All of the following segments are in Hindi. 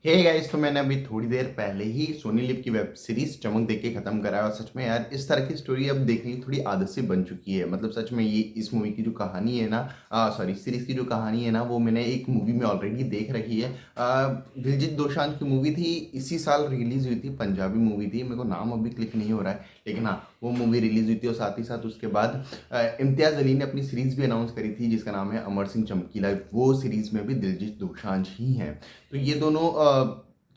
हे गाइस, तो मैंने अभी थोड़ी देर पहले ही सोनी लिव की वेब सीरीज चमक देख के खत्म करा है। और सच में यार इस तरह की स्टोरी अब देखने की थोड़ी आदत सी बन चुकी है। मतलब सच में ये इस मूवी की जो कहानी है ना, सॉरी सीरीज की जो कहानी है ना, वो मैंने एक मूवी में ऑलरेडी देख रखी है। दिलजीत दोसांझ की मूवी थी, इसी साल रिलीज हुई थी, पंजाबी मूवी थी। मेरे को नाम अभी क्लिक नहीं हो रहा है, लेकिन हाँ वो मूवी रिलीज हुई थी। और साथ ही साथ उसके बाद इम्तियाज अली ने अपनी सीरीज भी अनाउंस करी थी जिसका नाम है अमर सिंह चमकीला। वो सीरीज में भी दिलजीत दोसांझ ही हैं। तो ये दोनों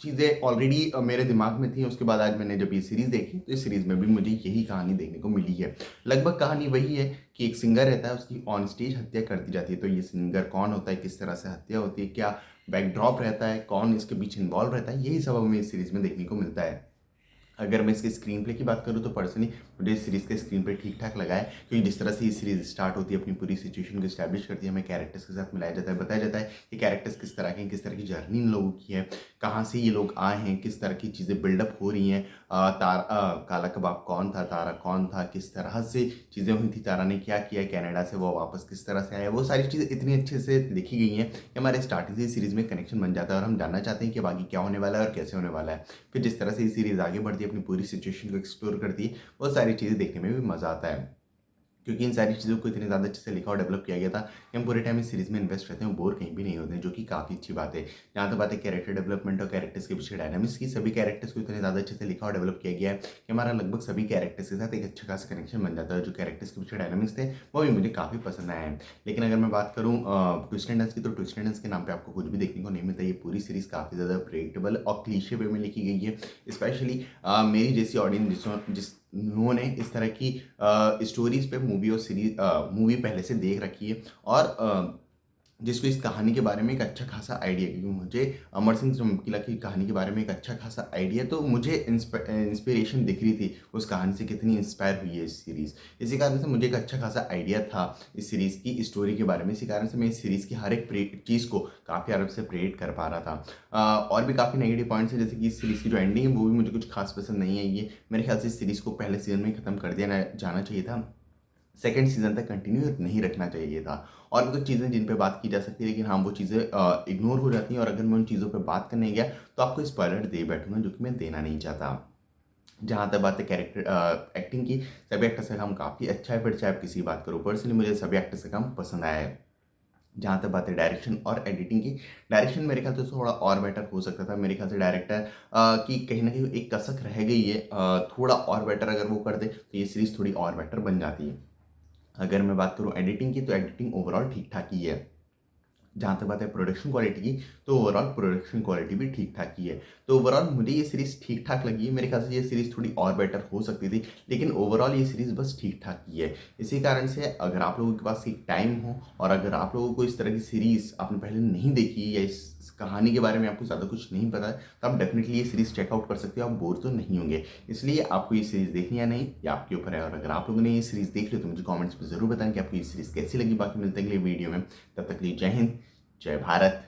चीज़ें ऑलरेडी मेरे दिमाग में थी। उसके बाद आज मैंने जब ये सीरीज़ देखी तो इस सीरीज़ में भी मुझे यही कहानी देखने को मिली है। लगभग कहानी वही है कि एक सिंगर रहता है, उसकी ऑन स्टेज हत्या कर दी जाती है। तो ये सिंगर कौन होता है, किस तरह से हत्या होती है, क्या बैकड्रॉप रहता है, कौन इसके पीछे इन्वॉल्व रहता है, यही सब हमें इस सीरीज़ में देखने को मिलता है। अगर मैं इसके स्क्रीन प्ले की बात करूँ तो पर्सनली मुझे इस सीरीज़ का स्क्रीन प्ले ठीक ठाक लगा है, क्योंकि जिस तरह से ये सीरीज़ स्टार्ट होती है, अपनी पूरी सिचुएशन को स्टैब्लिश करती है, हमें कैरेक्टर्स के साथ मिलाया जाता है, बताया जाता है कि कैरेक्टर्स किस तरह के हैं, किस तरह की जर्नी इन लोगों की है, कहाँ से ये लोग आए हैं, किस तरह की चीज़ें बिल्डअप हो रही हैं। काला कबाब कौन था, तारा कौन था, किस तरह से चीज़ें हुई थी, तारा ने क्या किया, कनाडा से वो वापस किस तरह से आया, वो सारी चीज़ें इतनी अच्छे से लिखी गई हैं कि हमारे स्टार्टिंग से सीरीज़ में कनेक्शन बन जाता है और हम जानना चाहते हैं कि बाकी क्या होने वाला है और कैसे होने वाला है। फिर जिस तरह से ये सीरीज़ आगे बढ़ती है, अपनी पूरी सिचुएशन को एक्सप्लोर करती है, वो सारी चीज़ें देखने में भी मज़ा आता है। क्योंकि इन सारी चीज़ों को इतने ज़्यादा अच्छे से लिखा और डेवलप किया गया था कि हम पूरे टाइम इस सीरीज़ में इन्वेस्ट रहते हैं, बोर कहीं भी नहीं होते हैं, जो कि काफ़ी अच्छी बात है। जहाँ तक बात है कैरेक्टर डेवलपमेंट और कैरेक्टर्स के पीछे डायनामिक्स की, सभी कैरेक्टर्स को इतने ज़्यादा अच्छे से लिखा और डेवलप किया गया है कि हमारा लगभग सभी कैरेक्टर्स के साथ एक अच्छा खासा कनेक्शन बन जाता है। जो कैरेक्टर्स के पीछे डायनामिक्स थे वो भी मुझे काफ़ी पसंद आए हैं। लेकिन अगर मैं बात करूँ ट्विस्ट एंड टर्न्स की, तो ट्विस्ट एंड टर्न्स के नाम पर आपको कुछ भी देखने को नहीं मिलता। ये पूरी सीरीज़ काफ़ी ज़्यादा प्रेडिक्टेबल और क्लीशे वे में लिखी गई है। स्पेशली मेरी जैसी ऑडियंस जिन्होंने इस तरह की स्टोरीज पे मूवी और सीरीज मूवी पहले से देख रखी है, और जिसको इस कहानी के बारे में एक अच्छा खासा आइडिया, क्योंकि मुझे अमर सिंह चमकीला की कहानी के बारे में एक अच्छा खासा आइडिया, तो मुझे इंस्पिरेशन दिख रही थी उस कहानी से, कितनी इंस्पायर हुई है इस सीरीज़। इसी कारण से मुझे एक अच्छा खासा आइडिया था इस सीरीज़ की स्टोरी के बारे में। इसी कारण से मैं इस सीरीज़ की हर एक चीज़ को काफ़ी आराम से प्रेडिक्ट कर पा रहा था। और भी काफ़ी नेगेटिव पॉइंट्स हैं, जैसे कि इस सीरीज़ की जो एंडिंग है वो भी मुझे कुछ खास पसंद नहीं आई है। मेरे ख्याल से इस सीरीज़ को पहले सीजन में ही खत्म कर दिया जाना चाहिए था, सेकंड सीजन तक कंटिन्यू नहीं रखना चाहिए था। और भी कुछ चीज़ें जिन पे बात की जा सकती है, लेकिन हाँ वो चीज़ें इग्नोर हो जाती हैं। और अगर मैं उन चीज़ों पे बात करने गया तो आपको स्पॉइलर दे बैठूंगा, जो कि मैं देना नहीं चाहता। जहाँ तक बात है कैरेक्टर एक्टिंग की, सभी एक्टर्स का काम काफ़ी अच्छा है। फिर चाहे आप किसी बात करो, पर्सनली मुझे सभी एक्टर्स का काम पसंद आया है। जहाँ तक बात है डायरेक्शन और एडिटिंग की, डायरेक्शन मेरे ख्याल से थोड़ा और बेटर हो सकता था। मेरे ख्याल से डायरेक्टर की कहीं ना कहीं एक कसक रह गई है। थोड़ा और बेटर अगर वो कर दे तो ये सीरीज़ थोड़ी और बेटर बन जाती है। अगर मैं बात करूँ एडिटिंग की, तो एडिटिंग ओवरऑल ठीक ठाक ही है। जहाँ तक बात है प्रोडक्शन क्वालिटी की, तो ओवरऑल प्रोडक्शन क्वालिटी भी ठीक ठाक ही है। तो ओवरऑल मुझे ये सीरीज़ ठीक ठाक लगी है। मेरे ख्याल से ये सीरीज़ थोड़ी और बेटर हो सकती थी, लेकिन ओवरऑल ये सीरीज़ बस ठीक ठाक ही है। इसी कारण से अगर आप लोगों के पास एक टाइम हो, और अगर आप लोगों को इस तरह की सीरीज़ आपने पहले नहीं देखी, या इस कहानी के बारे में आपको ज़्यादा कुछ नहीं पता है, तो आप डेफिनेटली ये सीरीज़ चेकआउट कर सकते हो। आप बोर तो नहीं होंगे। इसलिए आपको ये सीरीज़ देखनी या नहीं, ये आपके ऊपर है। और अगर आप लोगों ने ये सीरीज़ देख ली तो मुझे कमेंट्स में ज़रूर बताएं कि आपको ये सीरीज़ कैसी लगी। बाकी मिलते हैं अगले वीडियो में, तब तक के लिए जय हिंद, जय भारत।